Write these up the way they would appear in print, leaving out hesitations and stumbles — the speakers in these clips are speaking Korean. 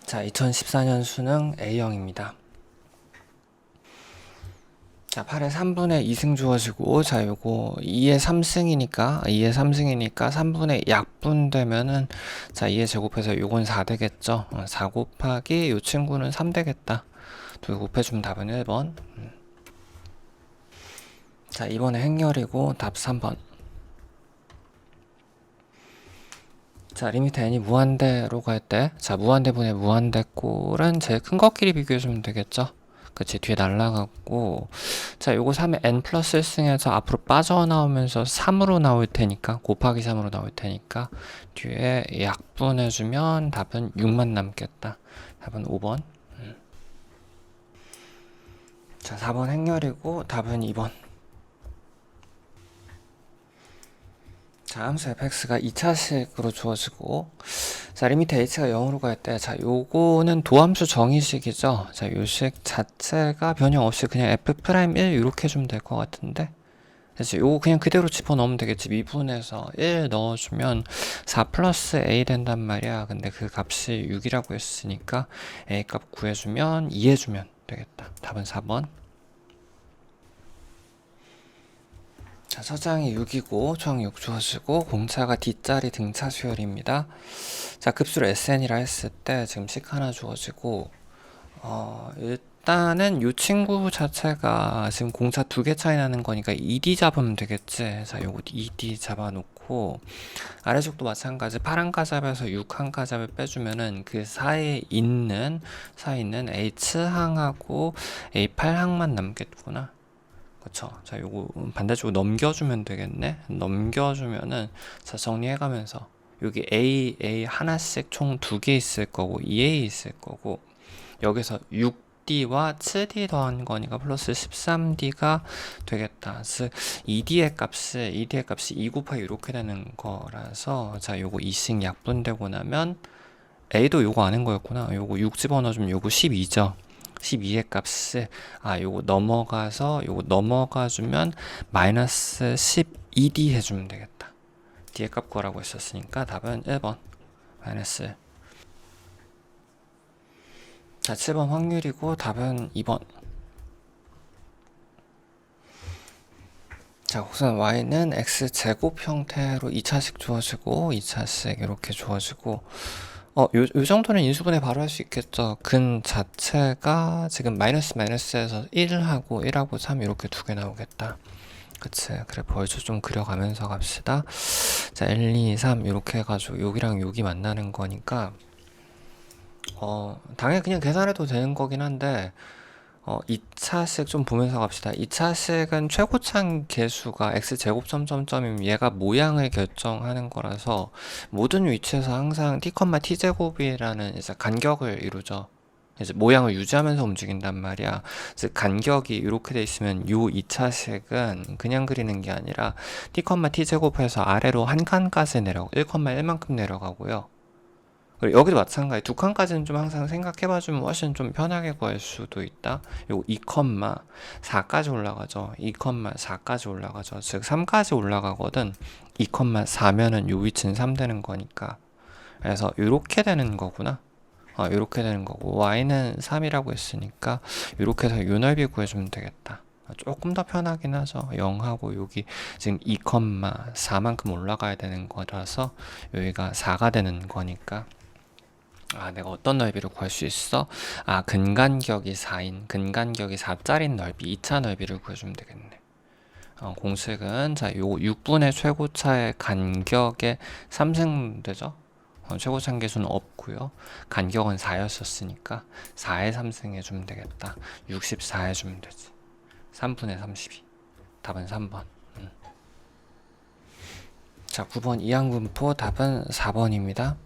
자, 2014년 수능 A형입니다. 자, 8에 3분의 2승 주어지고, 자, 요거 2의 3승이니까 3분의 약분되면은, 자, 2에 제곱해서 요건 4 되겠죠? 4 곱하기 요 친구는 3 되겠다. 두 개 곱해주면 답은 1번. 자, 이번에 행렬이고, 답 3번. 자, 리미트 n이 무한대로 갈 때, 자, 무한대분의 무한대 꼴은 제일 큰 것끼리 비교해주면 되겠죠? 그치, 뒤에 날라갔고, 자, 요거 3에 n 플러스 1승에서 앞으로 빠져나오면서 3으로 나올 테니까, 곱하기 3으로 나올 테니까, 뒤에 약분해주면 답은 6만 남겠다. 답은 5번. 자, 4번 행렬이고, 답은 2번. 자, 함수 fx가 2차식으로 주어지고, 자, 리미트 h가 0으로 갈 때, 자, 요거는 도함수 정의식이죠. 자, 요 식 자체가 변형 없이 그냥 f'1 이렇게 해주면 될 것 같은데, 그래서 요거 그냥 그대로 집어넣으면 되겠지. 미분해서 1 넣어주면 4 플러스 a 된단 말이야. 근데 그 값이 6이라고 했으니까 a 값 구해주면 2 해주면 되겠다. 답은 4번. 자, 서장이 6이고 총 6 주어지고 공차가 뒷자리 등차 수열입니다. 자, 급수를 SN이라 했을 때 지금 식 하나 주어지고 일단은 이 친구 자체가 지금 공차 2개 차이 나는 거니까 ED 잡으면 되겠지. 자, 요거 ED 잡아놓고 아래쪽도 마찬가지 파란 가잡에서 6한 가잡을 빼주면은 그 사이에 있는 H항하고 A8항만 남겠구나. 그쵸. 자, 요거 반대쪽으로 넘겨주면 되겠네. 넘겨주면은, 자, 정리해가면서, 여기 A 하나씩 총 2개 있을 거고, 2A 있을 거고, 여기서 6D와 7D 더한 거니까 플러스 13D가 되겠다. 즉, ED의 값이 2 곱하기 이렇게 되는 거라서, 자, 요거 2씩 약분되고 나면, A도 요거 아는 거였구나. 요거 6 집어넣어주면 요거 12죠. 12의 값을 요거 넘어가주면 마이너스 12D 해주면 되겠다. D의 값 구하라고 했었으니까 답은 1번 마이너스. 자, 7번 확률이고 답은 2번. 자, 곡선 y는 x제곱 형태로 2차식 주어지고 2차식 이렇게 주어지고 요 정도는 인수분해 바로 할 수 있겠죠. 근 자체가 지금 마이너스에서 1하고 3 이렇게 두 개 나오겠다. 그치. 그래, 벌써 좀 그려가면서 갑시다. 자, 1, 2, 3 이렇게 해가지고 여기랑 여기 만나는 거니까 당연히 그냥 계산해도 되는 거긴 한데 2차식 좀 보면서 갑시다. 2차식은 최고창 개수가 x제곱 점점점이면 얘가 모양을 결정하는 거라서 모든 위치에서 항상 t, t제곱이라는 이제 간격을 이루죠. 이제 모양을 유지하면서 움직인단 말이야. 즉 간격이 이렇게 돼 있으면 요 2차식은 그냥 그리는 게 아니라 t, t제곱해서 아래로 한 칸까지 내려가고 1,1만큼 내려가고요. 그리고 여기도 마찬가지. 두 칸까지는 좀 항상 생각해봐주면 훨씬 좀 편하게 구할 수도 있다. 요거 2,4까지 올라가죠. 2,4까지 올라가죠. 즉 3까지 올라가거든. 2,4면은 요 위치는 3 되는 거니까. 그래서 요렇게 되는 거구나. 요렇게 되는 거고 y는 3이라고 했으니까 요렇게 해서 요 넓이 구해주면 되겠다. 조금 더 편하긴 하죠. 0하고 여기 지금 2,4만큼 올라가야 되는 거라서 여기가 4가 되는 거니까 내가 어떤 넓이를 구할 수 있어? 근간격이 4인, 근간격이 4짜린 넓이, 2차 넓이를 구해주면 되겠네. 공식은, 자, 요 6분의 최고차의 간격의 3승 되죠? 최고차 계수는 없고요. 간격은 4였었으니까 4의 3승 해주면 되겠다. 64 해주면 되지. 3분의 32. 답은 3번. 자, 9번 이항분포 답은 4번입니다.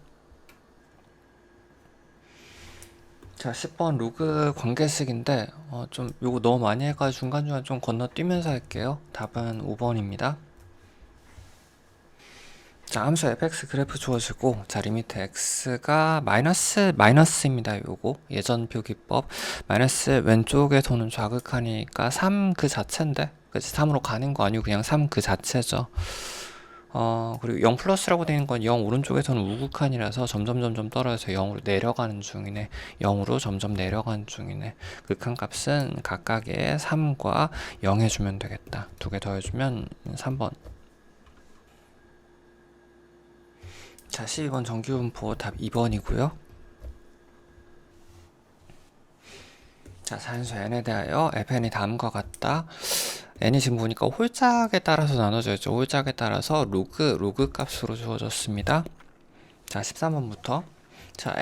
자, 10번 로그 관계식인데 좀 요거 너무 많이 해가지고 중간중간 좀 건너뛰면서 할게요. 답은 5번입니다. 자, 함수 fx 그래프 주어지고, 자, 리미트 x가 마이너스입니다. 요거 예전 표기법 마이너스 왼쪽에서는 좌극하니까 3 그 자체인데, 그치? 3으로 가는 거 아니고 그냥 3 그 자체죠. 그리고 0 플러스라고 되는 건 0 오른쪽에서는 우극한이라서 점점 떨어져서 0으로 내려가는 중이네. 0으로 점점 내려가는 중이네. 극한값은 각각의 3과 0 해주면 되겠다. 두 개 더해주면 3번. 자, 12번 정규분포 답 2번이고요. 자, 산수 n에 대하여 fn이 다음과 같다. n이 지금 보니까 홀짝에 따라서 나눠져 있죠. 홀짝에 따라서 로그 값으로 주어졌습니다. 자, 13번부터. 자,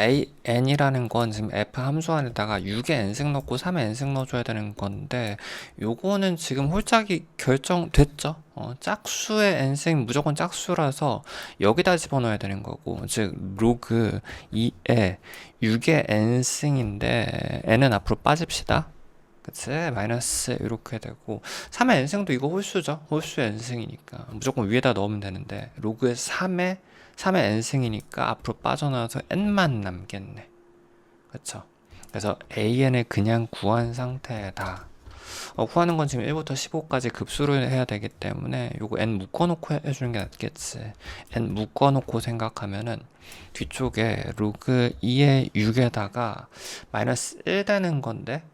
n이라는 건 지금 f 함수 안에다가 6의 n승 넣고 3의 n승 넣어줘야 되는 건데, 요거는 지금 홀짝이 결정됐죠. 짝수의 n승 무조건 짝수라서 여기다 집어넣어야 되는 거고, 즉 로그 2에 6의 n승인데 n은 앞으로 빠집시다. 그치? 마이너스 이렇게 되고 3의 n승도 이거 홀수죠. 홀수의 n승이니까 무조건 위에다 넣으면 되는데 로그의 3의 n승이니까 앞으로 빠져나와서 n만 남겠네. 그쵸? 그래서 an을 그냥 구한 상태다. 구하는 건 지금 1부터 15까지 급수를 해야 되기 때문에 요거 n 묶어놓고 해주는 게 낫겠지. n 묶어놓고 생각하면은 뒤쪽에 로그 2의 6에다가 마이너스 1 되는 건데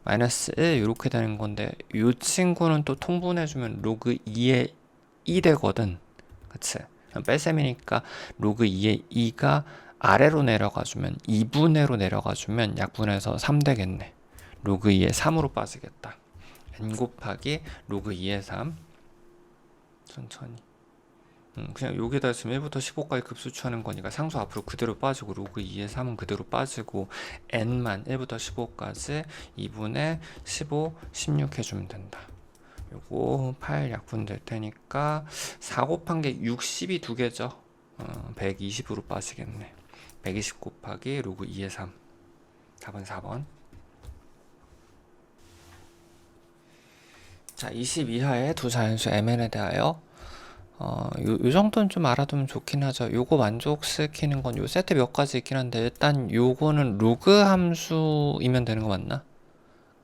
마이너스 1 이렇게 되는 건데 이 친구는 또 통분해주면 로그 2의 2 되거든. 그치? 뺄셈이니까 로그 2의 2가 아래로 내려가주면 2분의로 내려가주면 약분해서 3 되겠네. 로그 2의 3으로 빠지겠다. n 곱하기 로그 2의 3 천천히 그냥 여기다 지금 1부터 15까지 급수 취하는 거니까 상수 앞으로 그대로 빠지고 로그 2의 3은 그대로 빠지고 n만 1부터 15까지 2분의 15, 16 해주면 된다. 요거 8 약분될 테니까 4 곱한 게 60이 두 개죠. 120으로 빠지겠네. 120 곱하기 로그 2의 3 답은 4번. 자, 20 이하의 두 자연수 mn에 대하여 요 정도는 좀 알아두면 좋긴 하죠. 요거 만족시키는 건 요 세트 몇 가지 있긴 한데 일단 요거는 로그 함수이면 되는 거 맞나?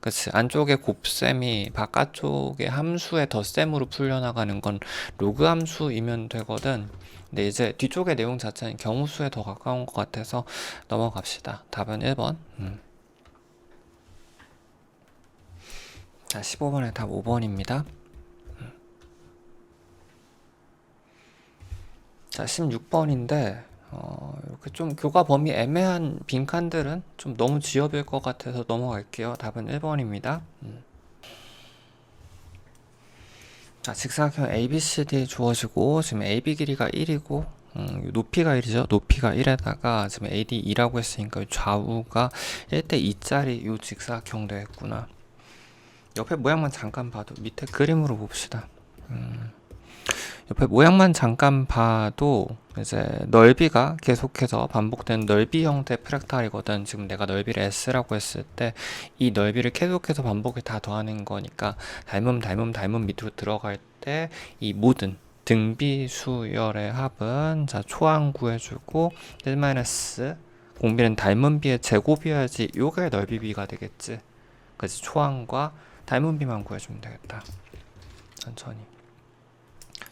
그치. 안쪽에 곱셈이 바깥쪽에 함수의 덧셈으로 풀려나가는 건 로그 함수이면 되거든. 근데 이제 뒤쪽의 내용 자체는 경우수에 더 가까운 것 같아서 넘어갑시다. 답은 1번. 자, 15번의 답 5번입니다. 자, 16번인데 이렇게 좀 교과 범위 애매한 빈칸들은 좀 너무 지엽일 것 같아서 넘어갈게요. 답은 1번입니다. 자, 직사각형 ABCD 주어지고 지금 AB 길이가 1이고 높이가 1이죠. 높이가 1에다가 지금 AD 2라고 했으니까 좌우가 1대 2짜리 요 직사각형 되겠구나. 옆에 모양만 잠깐 봐도 밑에 그림으로 봅시다. 옆에 모양만 잠깐 봐도 이제 넓이가 계속해서 반복되는 넓이 형태 프랙탈이거든. 지금 내가 넓이를 S라고 했을 때 이 넓이를 계속해서 반복을 다 더하는 거니까 닮음 밑으로 들어갈 때 이 모든 등비 수열의 합은 자 초항 구해주고 1- 공비는 닮음비의 제곱이어야지 요게 넓이비가 되겠지. 그래서 초항과 닮음비만 구해주면 되겠다. 천천히.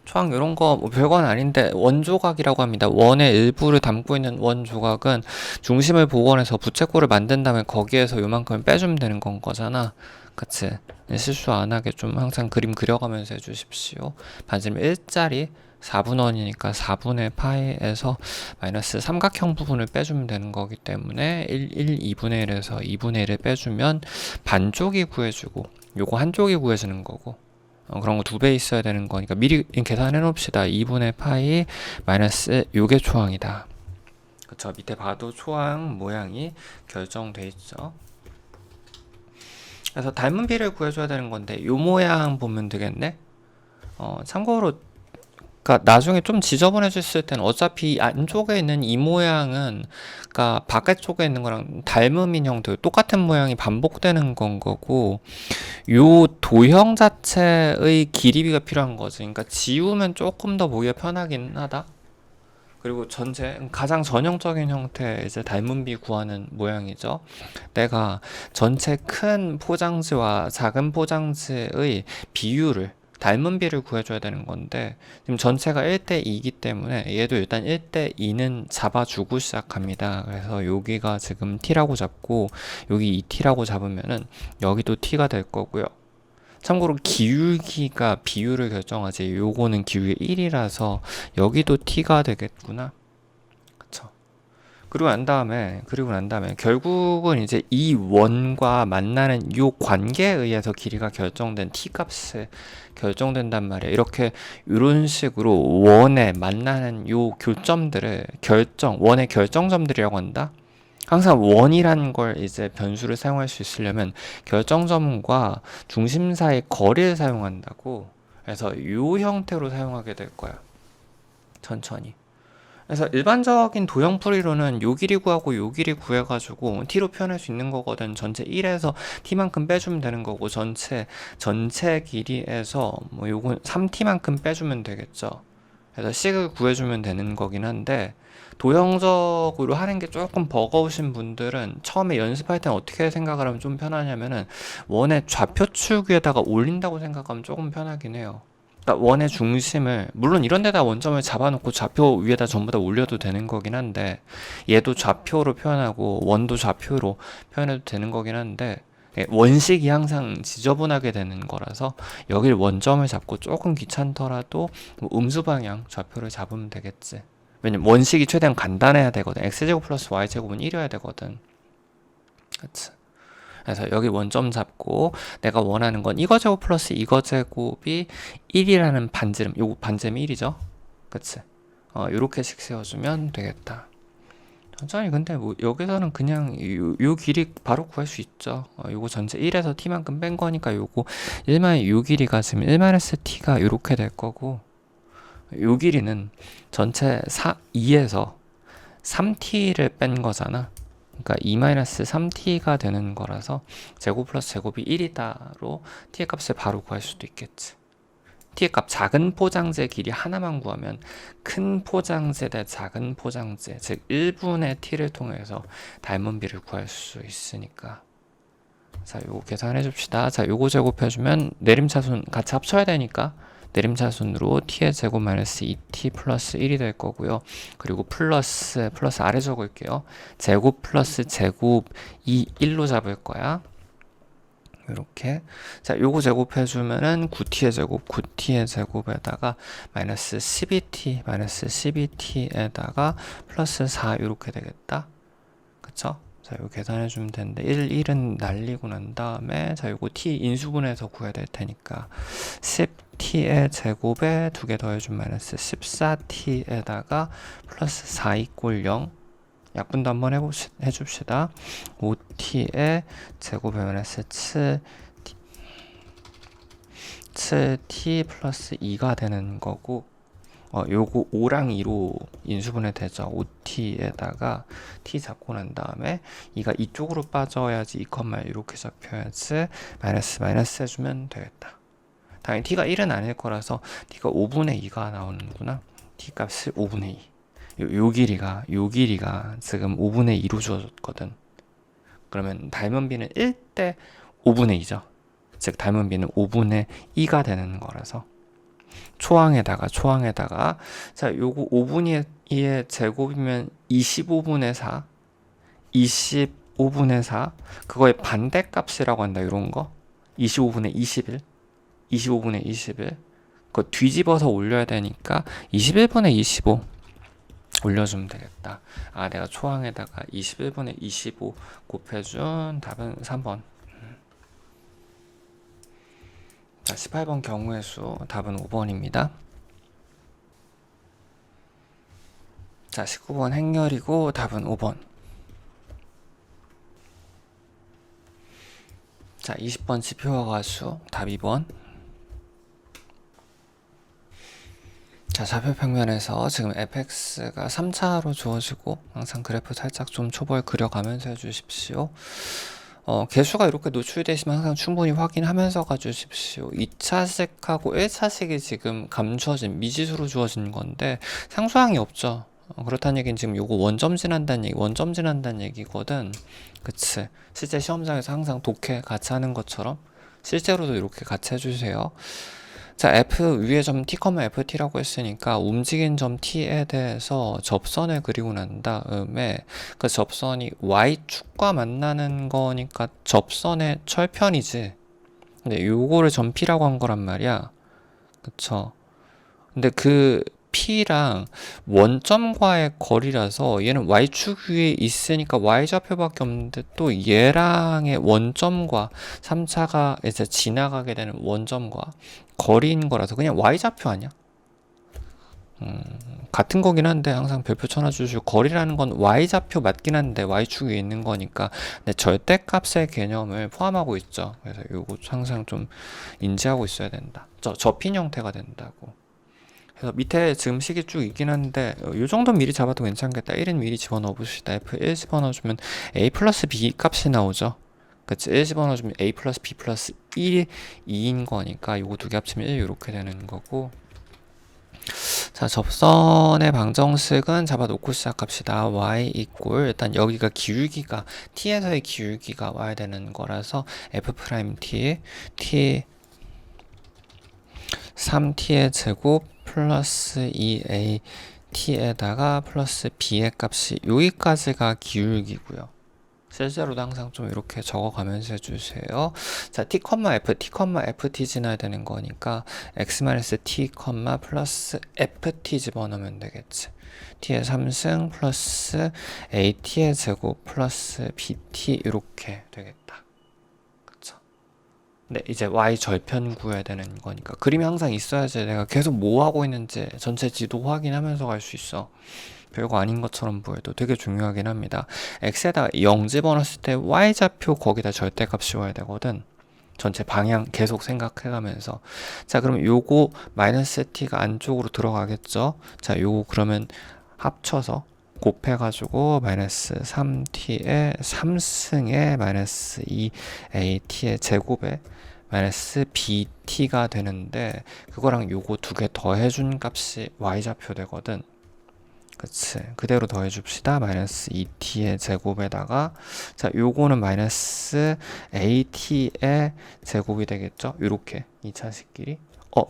초항 이런 거 뭐 별건 아닌데 원조각이라고 합니다. 원의 일부를 담고 있는 원조각은 중심을 복원해서 부채꼴을 만든 다음에 거기에서 요만큼 빼주면 되는 건 거잖아. 그치? 실수 안 하게 좀 항상 그림 그려가면서 해주십시오. 반지름 1짜리 4분원이니까 4분의 파이에서 마이너스 삼각형 부분을 빼주면 되는 거기 때문에 2분의 1에서 2분의 1을 빼주면 반쪽이 구해주고 요거 한쪽이 구해지는 거고 그런 거 2배 있어야 되는 거니까 미리 계산해 놓읍시다. 2분의 파이 마이너스 요게 초항이다. 그쵸? 밑에 봐도 초항 모양이 결정돼 있죠. 그래서 닮은 비를 구해줘야 되는 건데 요 모양 보면 되겠네. 참고로 그러니까 나중에 좀 지저분해졌을 때는 어차피 안쪽에 있는 이 모양은 그러니까 바깥쪽에 있는 거랑 닮음인 형태 똑같은 모양이 반복되는 건 거고 요 도형 자체의 길이비가 필요한 거지. 그러니까 지우면 조금 더 보기가 편하긴 하다. 그리고 가장 전형적인 형태 이제 닮음비 구하는 모양이죠. 내가 전체 큰 포장지와 작은 포장지의 비율을 닮은 비를 구해줘야 되는 건데 지금 전체가 1대2이기 때문에 얘도 일단 1대2는 잡아주고 시작합니다. 그래서 여기가 지금 t라고 잡고 여기 2t라고 잡으면은 여기도 t가 될 거고요. 참고로 기울기가 비율을 결정하지 요거는 기울기 1이라서 여기도 t가 되겠구나. 그쵸. 그리고 난 다음에 결국은 이제 이 원과 만나는 요 관계에 의해서 길이가 결정된 t 값이 결정된단 말이에요. 이렇게 이런 식으로 원에 만나는 요 교점들을 원의 결정점들이라고 한다. 항상 원이라는 걸 이제 변수를 사용할 수 있으려면 결정점과 중심 사이의 거리를 사용한다고. 그래서 이 형태로 사용하게 될 거야. 천천히. 그래서 일반적인 도형풀이로는 요 길이 구하고 요 길이 구해가지고 t로 표현할 수 있는 거거든. 전체 1에서 t만큼 빼주면 되는 거고 전체 길이에서 뭐 요건 3t만큼 빼주면 되겠죠. 그래서 식을 구해주면 되는 거긴 한데 도형적으로 하는 게 조금 버거우신 분들은 처음에 연습할 때는 어떻게 생각을 하면 좀 편하냐면은 원의 좌표축 위에다가 올린다고 생각하면 조금 편하긴 해요. 그러니까 원의 중심을 물론 이런 데다 원점을 잡아놓고 좌표 위에다 전부 다 올려도 되는 거긴 한데 얘도 좌표로 표현하고 원도 좌표로 표현해도 되는 거긴 한데 원식이 항상 지저분하게 되는 거라서 여길 원점을 잡고 조금 귀찮더라도 뭐 음수 방향 좌표를 잡으면 되겠지. 왜냐면 원식이 최대한 간단해야 되거든. x제곱 플러스 y제곱은 1이어야 되거든. 그치. 그래서 여기 원점 잡고 내가 원하는 건 이거 제곱 플러스 이거 제곱이 1이라는 반지름, 요거 반지름이 1이죠. 그치. 요렇게씩 세워주면 되겠다. 천천히. 근데 뭐 여기서는 그냥 요 길이 바로 구할 수 있죠. 요거 전체 1에서 t만큼 뺀 거니까 요거 1만 요 길이가 지금 1-t가 요렇게 될 거고 요 길이는 전체 2에서 3t를 뺀 거잖아. 그러니까 2-3t가 되는 거라서 제곱 플러스 제곱이 1이다로 t의 값을 바로 구할 수도 있겠지. t의 값 작은 포장재 길이 하나만 구하면 큰 포장재 대 작은 포장재, 즉 1분의 t를 통해서 닮은 비를 구할 수 있으니까. 자, 요거 계산해 줍시다. 자, 요거 제곱해주면 내림차순 같이 합쳐야 되니까 내림차순으로 t의 제곱 마이너스 2t 플러스 1이 될 거고요. 그리고 플러스 아래 적을게요. 제곱 플러스 제곱 1로 잡을 거야. 이렇게. 자, 요거 제곱해주면은 9t의 제곱에다가 마이너스 12t에다가 플러스 4 이렇게 되겠다. 그쵸? 자, 이거 계산해주면 되는데 1은 날리고 난 다음에 자, 요거 t 인수분해서 구해야 될 테니까 10t의 제곱에 2개 더해주면 마이너스 14t에다가 플러스 4 이꼴 0. 약분도 한번 해줍시다. 5t의 제곱에 마이너스 7t 플러스 2가 되는 거고 요거 5랑 2로 인수분해 되죠. 5t에다가 t 잡고 난 다음에 2가 이쪽으로 빠져야지 2, 이렇게 잡혀야지 마이너스 해주면 되겠다. 당연히 t가 1은 아닐 거라서 t가 5분의 2가 나오는구나. t 값이 5분의 2. 요 길이가 지금 5분의 2로 주어졌거든. 그러면 닮은 비는 1대 5분의 2죠. 즉 닮은 비는 5분의 2가 되는 거라서 초항에다가 자, 요거 5분의 2의 제곱이면 25분의 4 25분의 4 그거의 반대값이라고 한다. 이런 거 25분의 21 25분의 21 그거 뒤집어서 올려야 되니까 21분의 25 올려주면 되겠다. 아, 내가 초항에다가 21분의 25 곱해준 답은 3번. 자, 18번 경우의 수 답은 5번입니다. 자, 19번 행렬이고 답은 5번. 자, 20번 지표와 가수 답 2번. 자, 좌표 평면에서 지금 fx가 3차로 주어지고 항상 그래프 살짝 좀 초벌 그려가면서 해주십시오. 개수가 이렇게 노출되어 있으면 항상 충분히 확인하면서 가주십시오. 2차식하고 1차식이 지금 감추어진 미지수로 주어진 건데 상수항이 없죠. 그렇다는 얘기는 지금 요거 원점 지난다는 얘기거든. 그치. 실제 시험장에서 항상 독해 같이 하는 것처럼 실제로도 이렇게 같이 해주세요. 자, f 위에 점 t, ft라고 했으니까 움직인 점 t에 대해서 접선을 그리고 난 다음에 그 접선이 y축과 만나는 거니까 접선의 철편이지. 근데 요거를 점 p라고 한 거란 말이야. 그쵸? 근데 그 P랑 원점과의 거리라서 얘는 Y축 위에 있으니까 Y좌표밖에 없는데 또 얘랑의 원점과 3차가 이제 지나가게 되는 원점과 거리인 거라서 그냥 Y좌표 아니야? 같은 거긴 한데 항상 별표 쳐놔주시고 거리라는 건 Y좌표 맞긴 한데 Y축 위에 있는 거니까 근데 절대값의 개념을 포함하고 있죠. 그래서 요거 항상 좀 인지하고 있어야 된다. 접힌 형태가 된다고. 그래서 밑에 지금 식이 쭉 있긴 한데 요 정도 미리 잡아도 괜찮겠다. 1은 미리 집어넣어 봅시다. F1 집어넣어주면 A 플러스 B 값이 나오죠. 그치? 1 집어넣어주면 A 플러스 B 플러스 1이 2인 거니까 요거 두 개 합치면 1 이렇게 되는 거고. 자, 접선의 방정식은 잡아놓고 시작합시다. y 이꼴 일단 여기가 기울기가 t에서의 기울기가 와야 되는 거라서 f'(t) t 3t의 제곱 플러스 2a t에다가 플러스 b의 값이 여기까지가 기울기고요. 실제로도 항상 좀 이렇게 적어가면서 해주세요. 자, t, f, t, ft 지나야 되는 거니까 x-t, 플러스 ft 집어넣으면 되겠지. t의 3승 플러스 at의 제곱 플러스 bt 이렇게 되겠다. 그쵸? 네, 이제 y 절편 구해야 되는 거니까 그림이 항상 있어야지 내가 계속 뭐 하고 있는지 전체 지도 확인하면서 갈 수 있어. 별거 아닌 것처럼 보여도 되게 중요하긴 합니다. x에다가 0 집어넣었을 때 y좌표 거기다 절대값 씌워야 되거든. 전체 방향 계속 생각해가면서 자, 그럼 요거 마이너스 t가 안쪽으로 들어가겠죠. 자, 요거 그러면 합쳐서 곱해가지고 마이너스 3t의 3승에 마이너스 2at의 제곱에 마이너스 bt가 되는데 그거랑 요거 두 개 더해준 값이 y좌표 되거든. 그치. 그대로 더해줍시다. 마이너스 2t의 제곱에다가 자, 요거는 마이너스 at의 제곱이 되겠죠? 요렇게 2차식끼리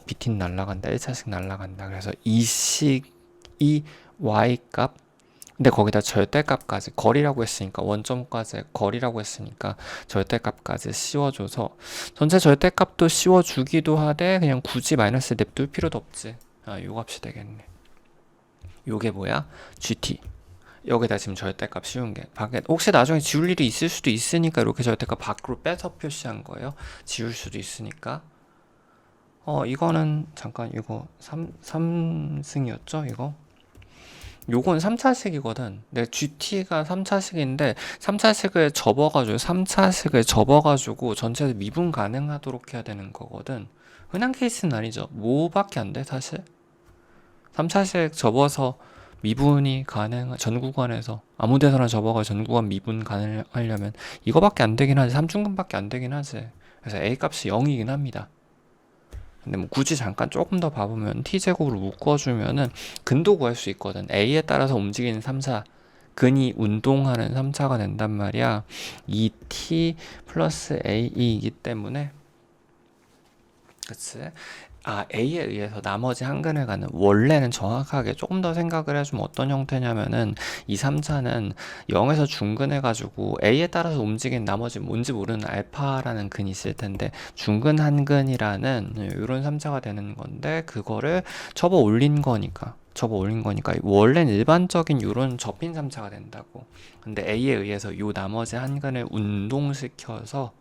bt는 날라간다. 1차식 날라간다. 그래서 이 식이 y값 근데 거기다 절대값까지 거리라고 했으니까 원점까지 거리라고 했으니까 절대값까지 씌워줘서 전체 절대값도 씌워주기도 하되 그냥 굳이 마이너스 냅둘 필요도 없지. 요 값이 되겠네. 요게 뭐야? GT. 여기다 지금 절대값 씌운 게 밖에 혹시 나중에 지울 일이 있을 수도 있으니까 이렇게 절대값 밖으로 빼서 표시한 거예요. 지울 수도 있으니까. 이거는 잠깐 이거 3승이었죠? 이거. 요건 3차식이거든. 내 GT가 3차식인데 3차식을 접어가지고 전체에서 미분 가능하도록 해야 되는 거거든. 흔한 케이스는 아니죠. 뭐밖에 안 돼, 사실. 3차식 접어서 미분이 가능, 전 구간에서 아무 데서나 접어가 전 구간 미분 가능하려면 이거밖에 안 되긴 하지. 3중근밖에 안 되긴 하지. 그래서 A 값이 0이긴 합니다. 근데 뭐 굳이 잠깐 조금 더 봐보면 t제곱으로 묶어주면은 근도 구할 수 있거든. A에 따라서 움직이는 3차 근이 운동하는 3차가 된단 말이야. 2t 플러스 a이기 때문에 그치? A에 의해서 나머지 한 근을 가는 원래는 정확하게 조금 더 생각을 해주면 어떤 형태냐면은 이 3차는 0에서 중근 해가지고 A에 따라서 움직이는 나머지 뭔지 모르는 알파라는 근이 있을 텐데 중근 한 근이라는 이런 3차가 되는 건데 그거를 접어 올린 거니까 원래는 일반적인 이런 접힌 3차가 된다고. 근데 A에 의해서 요 나머지 한 근을 운동시켜서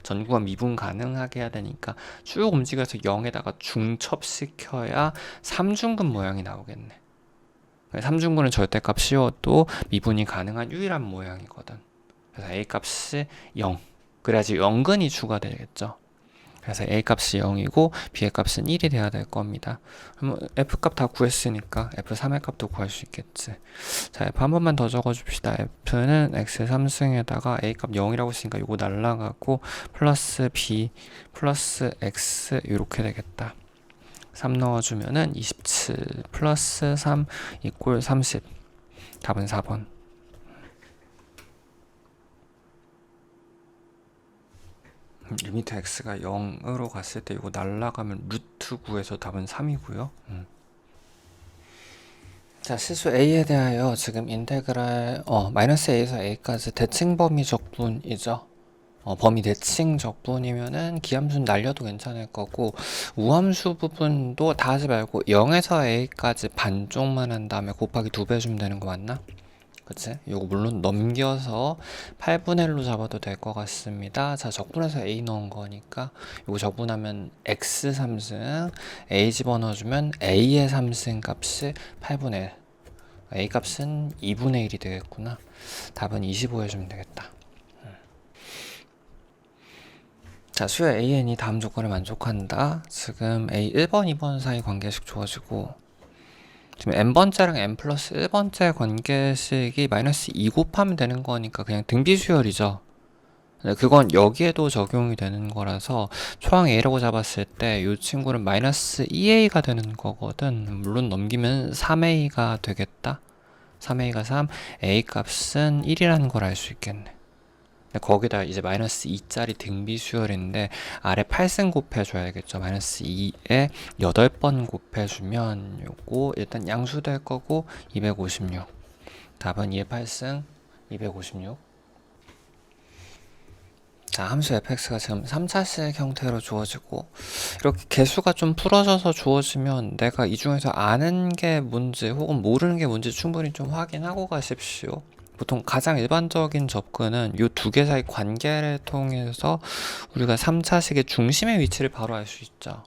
전구가 미분 가능하게 해야 되니까 쭉 움직여서 0에다가 중첩시켜야 3중근 모양이 나오겠네. 3중근은 절대값 씌워도 미분이 가능한 유일한 모양이거든. 그래서 A값이 0. 그래야지 0근이 추가되겠죠. 그래서 A값이 0이고 B의 값은 1이 돼야 될 겁니다. 그럼 F값 다 구했으니까 F3의 값도 구할 수 있겠지. 자, F 한 번만 더 적어줍시다. F는 X 3승에다가 A값 0이라고 했으니까 이거 날라가고 플러스 B 플러스 X 이렇게 되겠다. 3 넣어주면은 27 플러스 3 이꼴 30. 답은 4번. 리미트 x가 0으로 갔을 때 이거 날라가면 루트 루트 9에서 답은 3이고요. 자, 실수 a에 대하여 지금 인테그랄 마이너스 a에서 a까지 대칭 범위 적분이죠. 범위 대칭 적분이면은 기함수는 날려도 괜찮을 거고, 우함수 부분도 다 하지 말고 0에서 a까지 반쪽만 한 다음에 곱하기 2배 주면 되는 거 맞나? 그치? 요거 물론 넘겨서 8분의 1로 잡아도 될 것 같습니다. 자, 적분해서 a 넣은 거니까 요거 적분하면 x 3승, a 집어넣어주면 a의 3승 값이 8분의 1. a 값은 2분의 1이 되겠구나. 답은 25 해주면 되겠다. 자, 수요 AN이 다음 조건을 만족한다. 지금 A 1번, 2번 사이 관계식 주어지고, 지금 n번째랑 n 플러스 1번째 관계식이 마이너스 2 곱하면 되는 거니까 그냥 등비수열이죠. 그건 여기에도 적용이 되는 거라서 초항 A라고 잡았을 때 이 친구는 마이너스 2A가 되는 거거든. 물론 넘기면 3A가 되겠다. 3A가 3, A 값은 1이라는 걸 알 수 있겠네. 거기다 이제 마이너스 2짜리 등비수열인데 아래 8승 곱해줘야겠죠. 마이너스 2에 8번 곱해주면 요거 일단 양수될 거고 256. 답은 2의 8승 256. 자, 함수 fx가 지금 3차식 형태로 주어지고, 이렇게 개수가 좀 풀어져서 주어지면 내가 이 중에서 아는 게 뭔지 혹은 모르는 게 뭔지 충분히 좀 확인하고 가십시오. 보통 가장 일반적인 접근은 이 두 개 사이 관계를 통해서 우리가 3차식의 중심의 위치를 바로 알 수 있죠.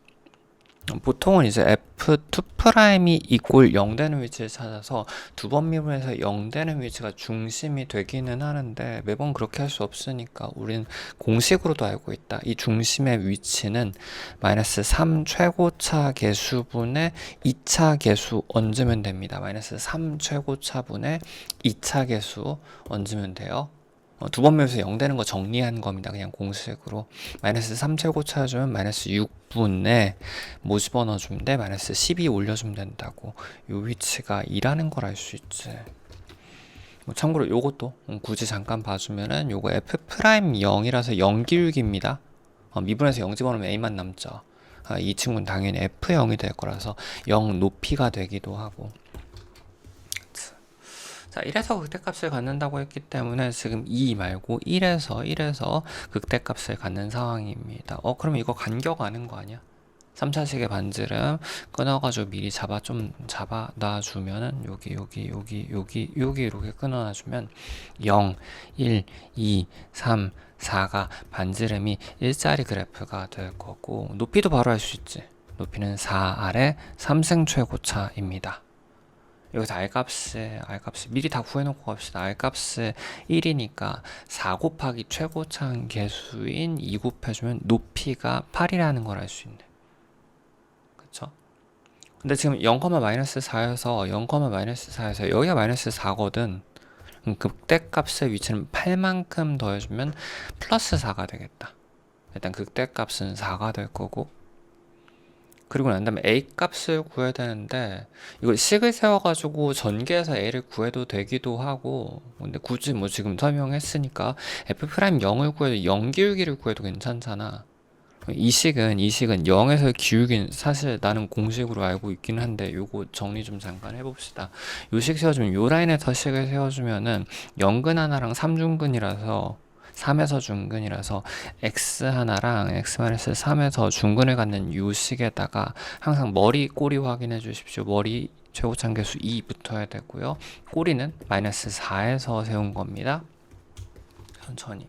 보통은 이제 f2'이 이꼴 0 되는 위치를 찾아서 두 번 미분해서 0 되는 위치가 중심이 되기는 하는데 매번 그렇게 할 수 없으니까 우리는 공식으로도 알고 있다. 이 중심의 위치는 마이너스 3 최고차 계수분의 2차 계수 얹으면 됩니다. 마이너스 3 최고차분의 2차 계수 얹으면 돼요. 두 번 미분해서 0 되는 거 정리한 겁니다. 그냥 공식으로. 마이너스 3 최고차 주면 마이너스 6분의 뭐 집어넣어주면 돼? 마이너스 12 올려주면 된다고. 요 위치가 2라는 걸 알 수 있지. 참고로 요것도 굳이 잠깐 봐주면은 요거 f'0이라서 0기울기입니다. 미분해서 0 집어넣으면 a만 남죠. 이 친구는 당연히 f0이 될 거라서 0 높이가 되기도 하고. 자, 1에서 극대값을 갖는다고 했기 때문에 지금 2 말고 1에서 극대값을 갖는 상황입니다. 그러면 이거 간격 아는 거 아니야? 3차식의 반지름 끊어가지고 미리 잡아 놔주면은 여기 이렇게 끊어놔주면 0, 1, 2, 3, 4가 반지름이 일자리 그래프가 될 거고, 높이도 바로 알 수 있지. 높이는 4 아래 3승 최고차입니다. 여기서 R값을 미리 다 구해놓고 갑시다. R값을 1이니까 4 곱하기 최고차항 계수인 2 곱해주면 높이가 8이라는 걸 알 수 있네. 그쵸? 근데 지금 0,-4여서 여기가 마이너스 4거든. 극대값의 위치는 8만큼 더해주면 플러스 4가 되겠다. 일단 극대값은 4가 될 거고, 그리고 난 다음에 a 값을 구해야 되는데 이걸 식을 세워가지고 전개해서 a를 구해도 되기도 하고, 근데 굳이 뭐 지금 설명했으니까 f'0을 구해도 0 기울기를 구해도 괜찮잖아. 이 식은 0에서 기울기는 사실 나는 공식으로 알고 있긴 한데 요거 정리 좀 잠깐 해봅시다. 요 식 세워주면 요 라인에서 식을 세워주면은 0근 하나랑 3중근이라서 3에서 중근이라서 x 하나랑 x-3에서 중근을 갖는 요 식에다가 항상 머리 꼬리 확인해 주십시오. 머리 최고차항계수 2 붙어야 되고요. 꼬리는 마이너스 4에서 세운 겁니다. 천천히.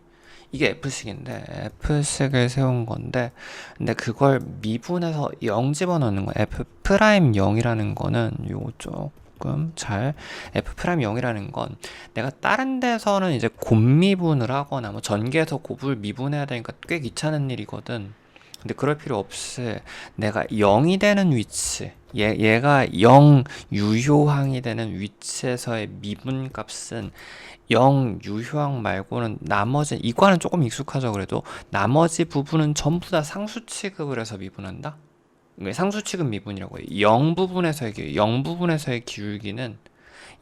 이게 F식인데 F식을 세운 건데, 근데 그걸 미분해서 0 집어넣는 거야. F'0이라는 거는 요거 조금 잘, F'0이라는 건 내가 다른 데서는 이제 곱미분을 하거나 뭐 전개해서 곱을 미분해야 되니까 꽤 귀찮은 일이거든. 근데 그럴 필요 없이 내가 0이 되는 위치, 얘가 0 유효항이 되는 위치에서의 미분 값은 0 유효항 말고는 나머지, 이과는 조금 익숙하죠. 그래도 나머지 부분은 전부 다 상수 취급을 해서 미분한다. 상수 취급 미분이라고 해요. 0 부분에서의 기울기는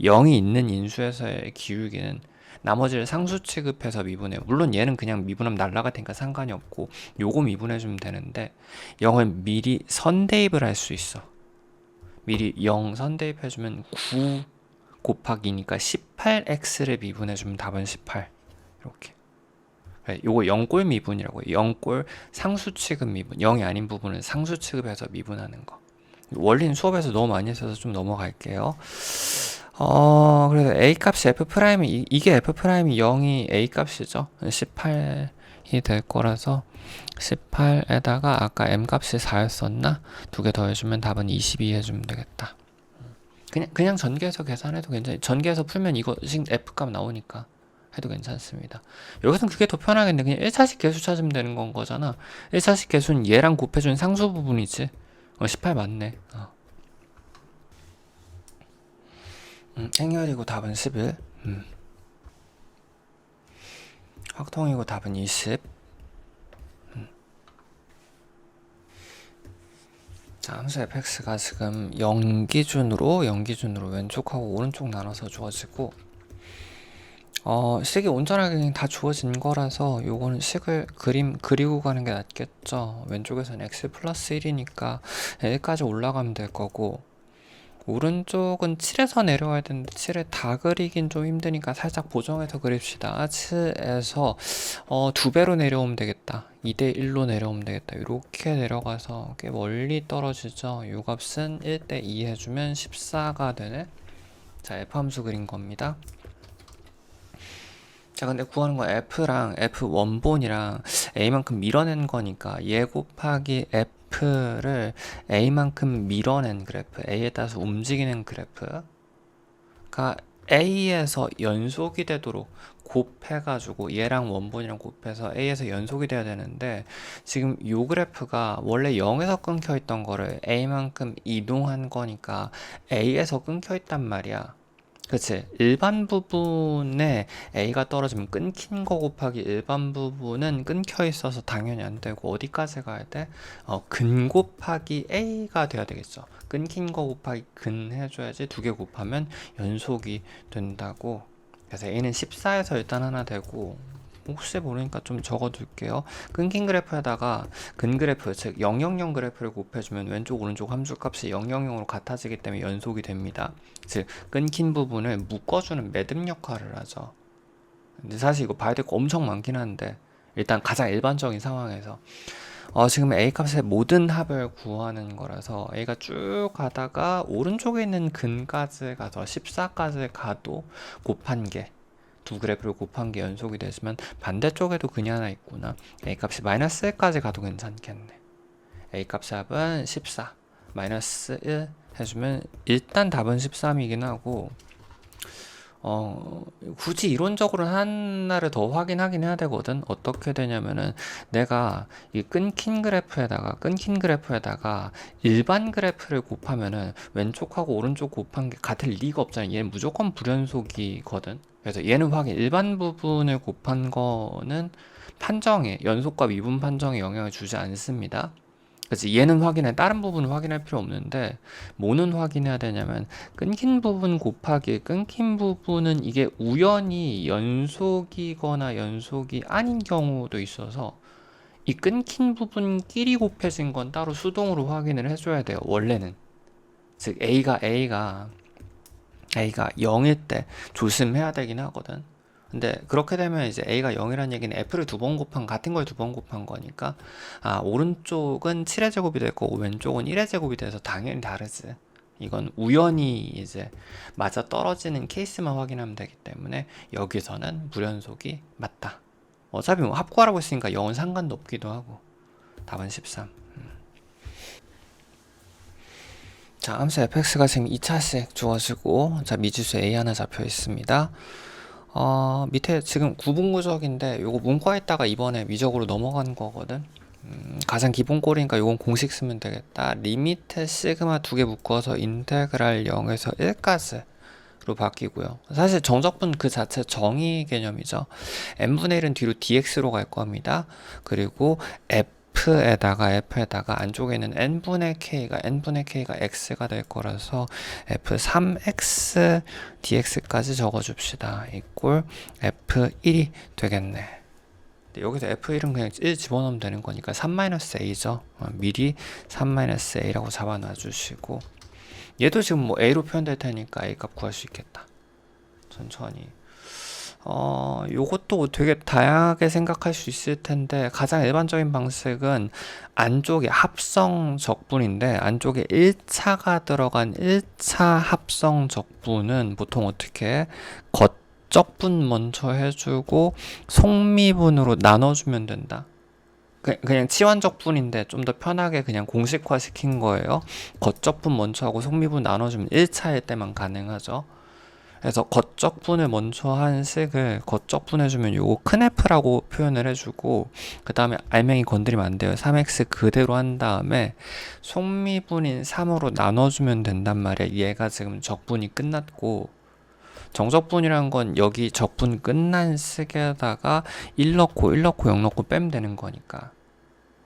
0이 있는 인수에서의 기울기는 나머지를 상수 취급해서 미분해. 물론 얘는 그냥 미분하면 날라갈 테니까 상관이 없고 요거 미분해주면 되는데 0을 미리 선대입을 할 수 있어. 미리 0 선대입해주면 9 곱하기 2니까 18x를 미분해주면 답은 18. 이렇게. 요거 0꼴 미분이라고 해요. 0꼴 상수 취급 미분. 0이 아닌 부분은 상수 취급해서 미분하는 거. 원리는 수업에서 너무 많이 했어서 좀 넘어갈게요. 그래서 a 값이 f 프라임이 이게 f 프라임이 0이 a 값이죠. 18이 될 거라서 18에다가 아까 m 값이 4였었나? 두 개 더해주면 답은 22 해주면 되겠다. 그냥 전개해서 계산해도 괜찮아요. 전개해서 풀면 이거 f 값 나오니까 해도 괜찮습니다. 여기서는 그게 더 편하겠네. 그냥 1차식 계수 찾으면 되는 건 거잖아. 1차식 계수는 얘랑 곱해준 상수 부분이지. 18 맞네. 행렬이고 답은 11. 확통이고 답은 20. 자, 함수 fx가 지금 0 기준으로 왼쪽하고 오른쪽 나눠서 주어지고 식이 온전하게 그냥 다 주어진 거라서 요거는 식을 그리고 가는 게 낫겠죠. 왼쪽에서는 x 플러스 1이니까 1까지 올라가면 될 거고 오른쪽은 7에서 내려와야 되는데 7을 다 그리긴 좀 힘드니까 살짝 보정해서 그립시다. 7에서 2배로 내려오면 되겠다. 2대1로 내려오면 되겠다. 이렇게 내려가서 꽤 멀리 떨어지죠. 요 값은 1대2 해주면 14가 되네. 자, F함수 그린 겁니다. 자, 근데 구하는 건 F랑 F 원본이랑 A만큼 밀어낸 거니까 얘 곱하기 F를 A만큼 밀어낸 그래프, A에 따라서 움직이는 그래프가 A에서 연속이 되도록 곱해가지고 얘랑 원본이랑 곱해서 A에서 연속이 돼야 되는데 지금 요 그래프가 원래 0에서 끊겨 있던 거를 A만큼 이동한 거니까 A에서 끊겨 있단 말이야. 그치. 일반 부분에 A가 떨어지면 끊긴 거 곱하기 일반 부분은 끊겨 있어서 당연히 안 되고 어디까지 가야 돼? 근 곱하기 A가 돼야 되겠죠. 끊긴 거 곱하기 근 해줘야지 두 개 곱하면 연속이 된다고. 그래서 A는 14에서 일단 하나 되고 혹시 모르니까 좀 적어둘게요. 끊긴 그래프에다가 근 그래프, 즉 000 그래프를 곱해주면 왼쪽 오른쪽 함수값이 000으로 같아지기 때문에 연속이 됩니다. 즉 끊긴 부분을 묶어주는 매듭 역할을 하죠. 근데 사실 이거 봐야 될 거 엄청 많긴 한데 일단 가장 일반적인 상황에서 지금 A값의 모든 합을 구하는 거라서 A가 쭉 가다가 오른쪽에 있는 근까지 가서 14까지 가도 곱한 게 두 그래프를 곱한 게 연속이 되지만 반대쪽에도 근이 하나 있구나. A값이 마이너스 1까지 가도 괜찮겠네. A값의 합은 14 마이너스 1 해주면 일단 답은 13이긴 하고 굳이 이론적으로는 하나를 더 확인하긴 해야 되거든. 어떻게 되냐면은 내가 이 끊긴 그래프에다가 일반 그래프를 곱하면은 왼쪽하고 오른쪽 곱한 게 같을 리가 없잖아. 얘는 무조건 불연속이거든. 그래서 얘는 확인, 일반 부분을 곱한 거는 판정에, 연속과 미분 판정에 영향을 주지 않습니다. 그치, 얘는 확인해, 다른 부분은 확인할 필요 없는데 뭐는 확인해야 되냐면 끊긴 부분 곱하기 끊긴 부분은 이게 우연히 연속이거나 연속이 아닌 경우도 있어서 이 끊긴 부분끼리 곱해진 건 따로 수동으로 확인을 해줘야 돼요. 원래는 즉 A가 0일 때 조심해야 되긴 하거든. 근데 그렇게 되면 이제 A가 0이라는 얘기는 F를 두 번 곱한, 같은 걸 두 번 곱한 거니까 오른쪽은 7의 제곱이 될 거고 왼쪽은 1의 제곱이 돼서 당연히 다르지. 이건 우연히 이제 맞아 떨어지는 케이스만 확인하면 되기 때문에 여기서는 불연속이 맞다. 어차피 뭐 합구하라고 했으니까 0은 상관도 없기도 하고. 답은 13. 자, 함수 fx가 지금 2차씩 주어지고 자, 미지수 a 하나 잡혀 있습니다. 밑에 지금 구분구적인데 요거 문과에다가 이번에 미적으로 넘어간 거거든. 가장 기본 꼴이니까 요건 공식 쓰면 되겠다. 리미트 시그마 두 개 묶어서 인테그랄 0에서 1까지로 바뀌고요. 사실 정적분 그 자체 정의 개념이죠. n분의 1은 뒤로 dx로 갈 겁니다. 그리고 F에다가 안쪽에 있는 n분의 k가 x가 될 거라서 f3x dx까지 적어줍시다. 이꼴 f1이 되겠네. 여기서 f1은 그냥 1 집어넣으면 되는 거니까 3-a죠. 미리 3-a라고 잡아놔 주시고, 얘도 지금 뭐 a로 표현될 테니까 a 값 구할 수 있겠다. 천천히. 요것도 되게 다양하게 생각할 수 있을 텐데, 가장 일반적인 방식은 안쪽에 합성 적분인데, 안쪽에 1차가 들어간 1차 합성 적분은 보통 어떻게 해? 겉적분 먼저 해주고 속미분으로 나눠주면 된다. 그냥 치환적분인데 좀 더 편하게 그냥 공식화 시킨 거예요. 겉적분 먼저 하고 속미분 나눠주면 1차일 때만 가능하죠. 그래서 겉적분을 먼저 한 식을 겉적분 해주면 요거 큰 F라고 표현을 해주고, 그 다음에 알맹이 건드리면 안 돼요. 3x 그대로 한 다음에 속미분인 3으로 나눠주면 된단 말이야. 얘가 지금 적분이 끝났고, 정적분이란 건 여기 적분 끝난 식에다가 1 넣고 0 넣고 빼면 되는 거니까.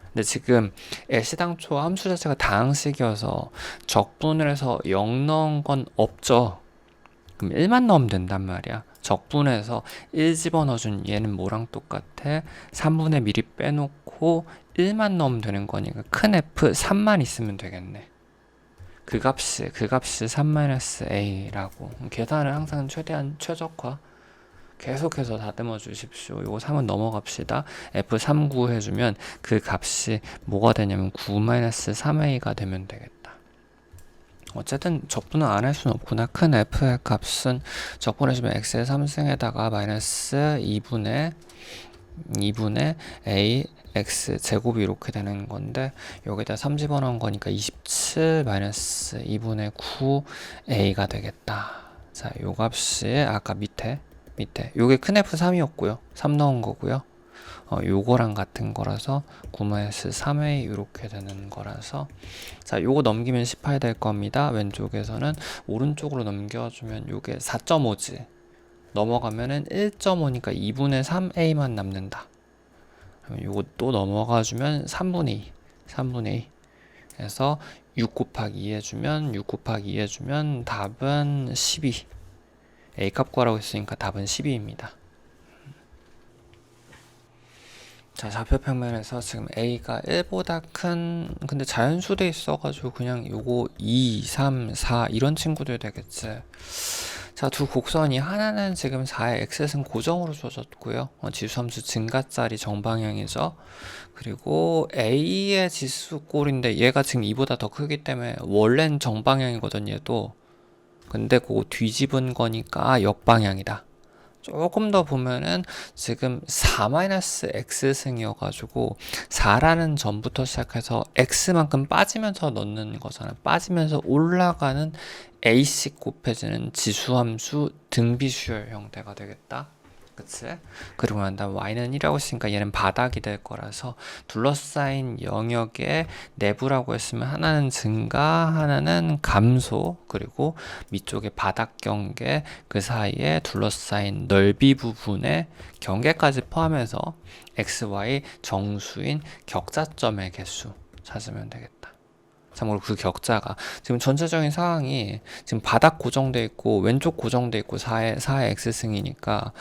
근데 지금 애시당초 함수 자체가 다항식이어서 적분을 해서 0 넣은 건 없죠. 그럼 1만 넣으면 된단 말이야. 적분해서 1 집어넣어준 얘는 뭐랑 똑같아? 3분의 미리 빼놓고 1만 넣으면 되는 거니까 큰 F 3만 있으면 되겠네. 그 값이 3-a라고. 계산을 항상 최대한 최적화 계속해서 다듬어 주십시오. 요거 3은 넘어갑시다. F3 구해주면 그 값이 뭐가 되냐면 9-3a가 되면 되겠다. 어쨌든 적분은 안 할 수는 없구나. 큰 F의 값은 적분해주면 x의 3승에다가 마이너스 2분의 a x 제곱이 이렇게 되는 건데, 여기다 3 집어넣은 거니까 27 마이너스 2분의 9 a가 되겠다. 자, 요 값이 아까 밑에 요게 큰 F3이었고요. 3 넣은 거고요. 요거랑 같은 거라서 9-3a 이렇게 되는 거라서, 자, 요거 넘기면 18 될 겁니다. 왼쪽에서는 오른쪽으로 넘겨주면 요게 4.5지. 넘어가면은 1.5니까 2분의 3a만 남는다. 그러면 요거 또 넘어가주면 3분의 2 해서 6 곱하기 2 해주면 답은 12. a 값 구하라고 했으니까 답은 12입니다. 자, 좌표 평면에서 지금 a가 1보다 큰, 근데 자연수돼 있어가지고 그냥 요거 2, 3, 4 이런 친구들 되겠지. 자, 두 곡선이 하나는 지금 4의 x는 고정으로 주어졌고요. 지수함수 증가짜리 정방향이죠. 그리고 a의 지수꼴인데 얘가 지금 2보다 더 크기 때문에 원래는 정방향이거든, 얘도. 근데 그거 뒤집은 거니까 역방향이다. 조금 더 보면은 지금 4-x승이어가지고 4라는 점부터 시작해서 x만큼 빠지면서 넣는 거잖아. 빠지면서 올라가는 a씩 곱해지는 지수함수 등비수열 형태가 되겠다. 그치? 그리고 난 다음 y는 1이라고 했으니까 얘는 바닥이 될 거라서 둘러싸인 영역의 내부라고 했으면 하나는 증가, 하나는 감소, 그리고 밑쪽에 바닥 경계 그 사이에 둘러싸인 넓이 부분의 경계까지 포함해서 xy 정수인 격자점의 개수 찾으면 되겠다. 참고로 그 격자가 지금 전체적인 상황이 지금 바닥 고정돼 있고 왼쪽 고정돼 있고 4의 x승이니까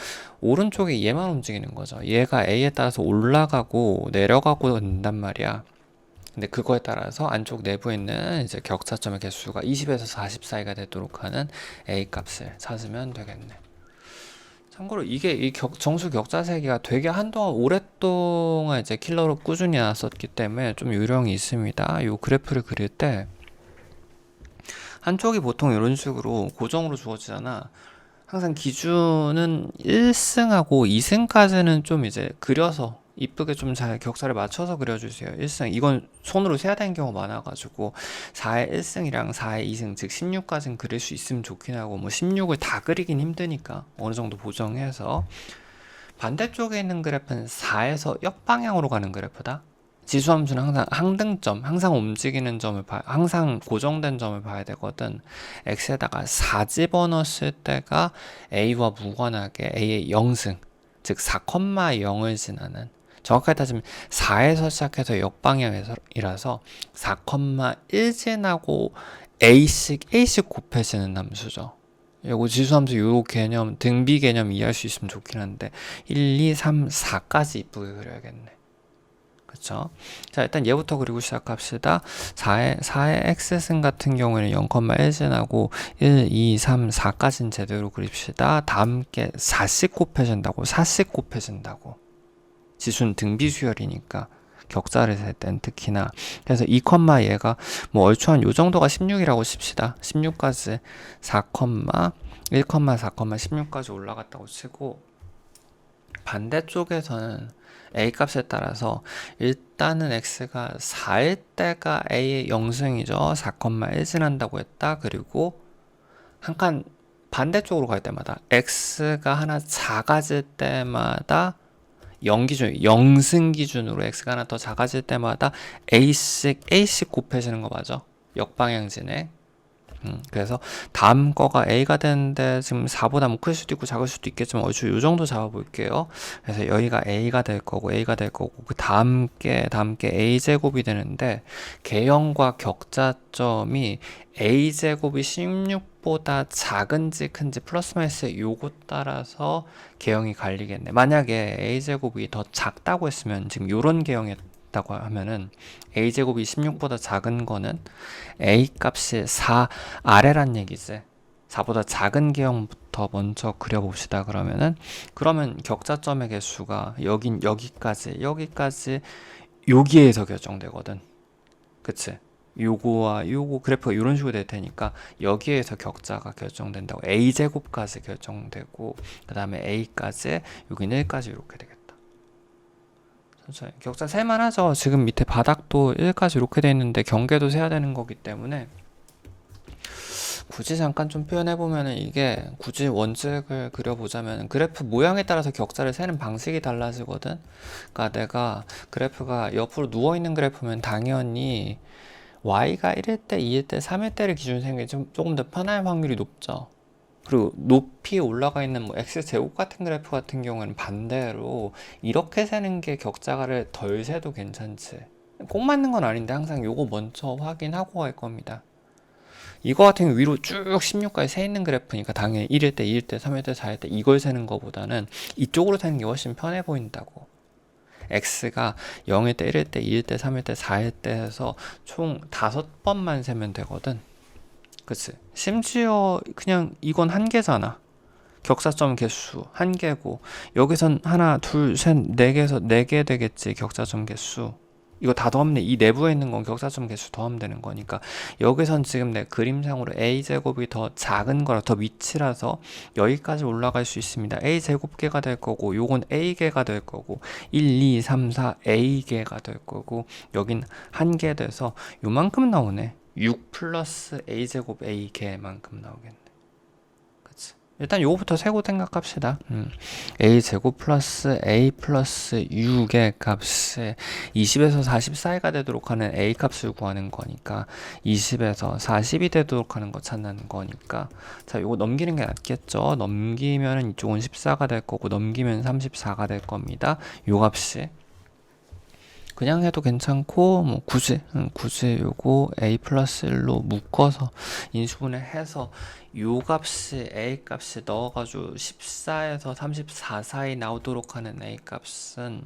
오른쪽에 얘만 움직이는 거죠. 얘가 a에 따라서 올라가고 내려가고 된단 말이야. 근데 그거에 따라서 안쪽 내부에 있는 이제 격자점의 개수가 20에서 40 사이가 되도록 하는 a 값을 찾으면 되겠네. 참고로 이게 이 정수 격자 세기가 되게 한동안 오랫동안 이제 킬러로 꾸준히 나왔었기 때문에 좀 요령이 있습니다. 요 그래프를 그릴 때 한쪽이 보통 이런 식으로 고정으로 주어지잖아. 항상 기준은 1승하고 2승까지는 좀 이제 그려서 이쁘게 좀 잘 격사를 맞춰서 그려주세요. 1승 이건 손으로 세야 되는 경우가 많아가지고 4의 1승이랑 4의 2승 즉 16까지는 그릴 수 있으면 좋긴 하고, 뭐 16을 다 그리긴 힘드니까 어느 정도 보정해서. 반대쪽에 있는 그래프는 4에서 역방향으로 가는 그래프다. 지수함수는 항상 항등점, 항상 움직이는 점을 항상 고정된 점을 봐야 되거든. x에다가 4 집어넣었을 때가 a와 무관하게 a의 0승, 즉 4,0을 지나는 정확하게 따지면 4에서 시작해서 역방향이라서 4,1 지나고 A씩 곱해지는 함수죠. 요거 지수함수 요 개념, 등비 개념 이해할 수 있으면 좋긴 한데 1, 2, 3, 4까지 이쁘게 그려야겠네. 그쵸? 자, 일단 얘부터 그리고 시작합시다. 4의 x승 같은 경우에는 0,1 지나고 1, 2, 3, 4까지는 제대로 그립시다. 다음 게 4씩 곱해진다고. 지수는 등비 수열이니까 격자를 셀 땐 특히나. 그래서 2, 얘가 뭐 얼추 한 요 정도가 16이라고 칩시다. 16까지 4, 1, 4, 16까지 올라갔다고 치고, 반대쪽에서는 a 값에 따라서 일단은 x가 4일 때가 a의 0승이죠. 4,1 지난다고 했다. 그리고 한 칸 반대쪽으로 갈 때마다 x가 하나 작아질 때마다 0승 기준으로 x가 하나 더 작아질 때마다 a씩 곱해지는 거 맞아? 역방향 진행. 그래서 다음 거가 A가 되는데 지금 4보다 뭐 클 수도 있고 작을 수도 있겠지만 얼추 요 정도 잡아볼게요. 그래서 여기가 A가 될 거고 그 다음 게 A제곱이 되는데 개형과 격자점이 A제곱이 16보다 작은지 큰지 플러스 마이너스 요거 따라서 개형이 갈리겠네. 만약에 A제곱이 더 작다고 했으면 지금 요런 개형에 다고 하면은 a제곱이 16보다 작은 거는 a 값이 4 아래란 얘기지. 4보다 작은 개형부터 먼저 그려봅시다. 그러면 격자점의 개수가 여기까지 여기에서 결정되거든. 그치? 요거와 요거 그래프가 이런 식으로 될 테니까 여기에서 격자가 결정된다고. a제곱까지 결정되고 그 다음에 a까지 여기는 1까지 이렇게 되겠다. 격자 셀만하죠. 지금 밑에 바닥도 1까지 이렇게 돼 있는데 경계도 세야 되는 거기 때문에 굳이 잠깐 좀 표현해보면은 이게 굳이 원칙을 그려보자면 그래프 모양에 따라서 격자를 세는 방식이 달라지거든. 그러니까 내가 그래프가 옆으로 누워있는 그래프면 당연히 y가 1일 때, 2일 때, 3일 때를 기준 생각이 조금 더 편할 확률이 높죠. 그리고 높이 올라가 있는 뭐 x제곱 같은 그래프 같은 경우는 반대로 이렇게 세는 게 격자를 덜 세도 괜찮지. 꼭 맞는 건 아닌데 항상 요거 먼저 확인하고 갈 겁니다. 이거 같은 경우 위로 쭉 16까지 세 있는 그래프니까 당연히 1일 때, 2일 때, 3일 때, 4일 때 이걸 세는 거보다는 이쪽으로 세는 게 훨씬 편해 보인다고. x가 0일 때, 1일 때, 2일 때, 3일 때, 4일 때 해서 총 5번만 세면 되거든. 그치? 심지어 그냥 이건 한 개잖아. 격자점 개수 한 개고 여기선 하나, 둘, 셋, 네 개에서 네 개 되겠지. 격자점 개수. 이거 다 더하면 이 내부에 있는 건 격자점 개수 더하면 되는 거니까 여기선 지금 내 그림상으로 a제곱이 더 작은 거라 더 위치라서 여기까지 올라갈 수 있습니다. a제곱계가 될 거고 요건 a계가 될 거고 1, 2, 3, 4 a계가 될 거고 여긴 한 개 돼서 요만큼 나오네. 6 플러스 a제곱 a계만큼 나오겠네. 그치? 일단 요거부터 세고 생각합시다. a제곱 플러스 a 플러스 6의 값이 20에서 40 사이가 되도록 하는 a 값을 구하는 거니까 20에서 40이 되도록 하는 거 찾는 거니까 자 요거 넘기는 게 낫겠죠. 넘기면 이쪽은 14가 될 거고 넘기면 34가 될 겁니다. 요 값이 그냥 해도 괜찮고 뭐 굳이 요거 a 플러스 1로 묶어서 인수분해 해서 요 값이 a 값이 넣어가지고 14에서 34 사이 나오도록 하는 a 값은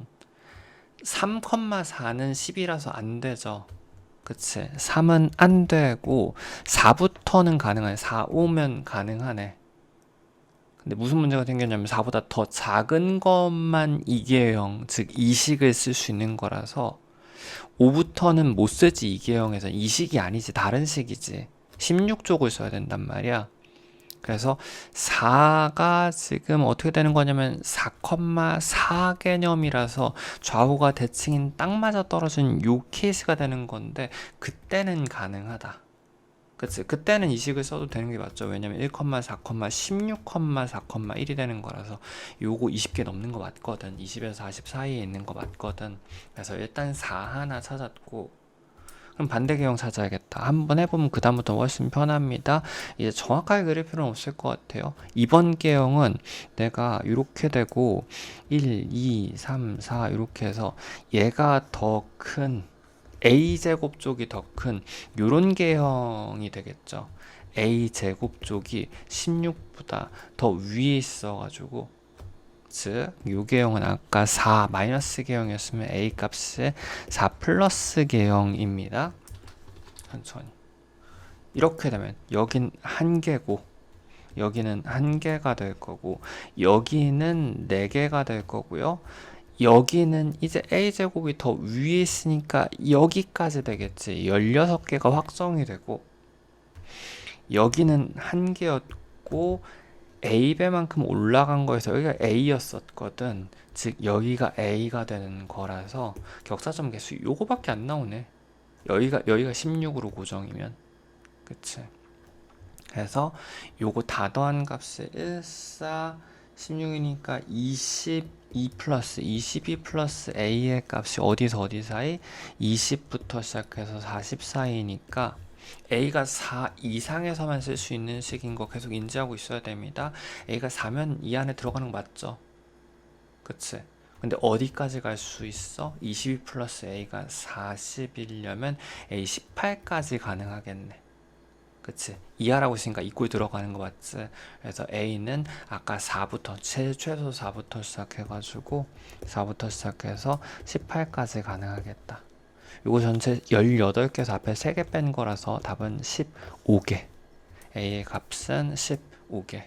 3,4는 10이라서 안 되죠. 그치? 3은 안 되고 4부터는 가능하네. 4 오면 가능하네. 근데 무슨 문제가 생겼냐면 4보다 더 작은 것만 이계형, 즉 이식을 쓸 수 있는 거라서 5부터는 못 쓰지. 이계형에서 이식이 아니지, 다른 식이지. 16쪽을 써야 된단 말이야. 그래서 4가 지금 어떻게 되는 거냐면 4,4 개념이라서 좌우가 대칭인 딱 맞아 떨어진 요 케이스가 되는 건데 그때는 가능하다. 그치? 그때는 이 식을 써도 되는 게 맞죠. 왜냐면 1, 4, 16, 4,1이 되는 거라서 요거 20개 넘는 거 맞거든. 20에서 40 사이에 있는 거 맞거든. 그래서 일단 4 하나 찾았고 그럼 반대 개형 찾아야겠다. 한번 해보면 그 다음부터 훨씬 편합니다. 이제 정확하게 그릴 필요는 없을 것 같아요. 이번 개형은 내가 이렇게 되고 1, 2, 3, 4 이렇게 해서 얘가 더 큰 a제곱 쪽이 더 큰 요런 개형이 되겠죠. a제곱 쪽이 16보다 더 위에 있어가지고 즉, 요 개형은 아까 4 마이너스 개형이었으면 a 값이 4 플러스 개형입니다. 천천히. 이렇게 되면 여긴 한 개고 여기는 한 개가 될 거고 여기는 네 개가 될 거고요. 여기는 이제 a제곱이 더 위에 있으니까 여기까지 되겠지. 16개가 확정이 되고 여기는 한 개였고 a배만큼 올라간 거에서 여기가 a였었거든. 즉 여기가 a가 되는 거라서 격사점 개수 요거밖에 안 나오네. 여기가 16으로 고정이면 그치. 그래서 요거 다 더한 값이 1, 4, 16이니까 22 플러스 22 플러스 a의 값이 어디서 어디 사이? 20부터 시작해서 40 사이니까 a가 4 이상에서만 쓸 수 있는 식인 거 계속 인지하고 있어야 됩니다. a가 4면 이 안에 들어가는 거 맞죠? 그치? 근데 어디까지 갈 수 있어? 22 플러스 a가 40이려면 a 18까지 가능하겠네. 그치? 이하라고 했으니까 이꼴 들어가는 거 맞지? 그래서 a는 아까 4부터 최소 4부터 시작해가지고 4부터 시작해서 18까지 가능하겠다. 요거 전체 18개에서 앞에 3개 뺀 거라서 답은 15개. a의 값은 15개.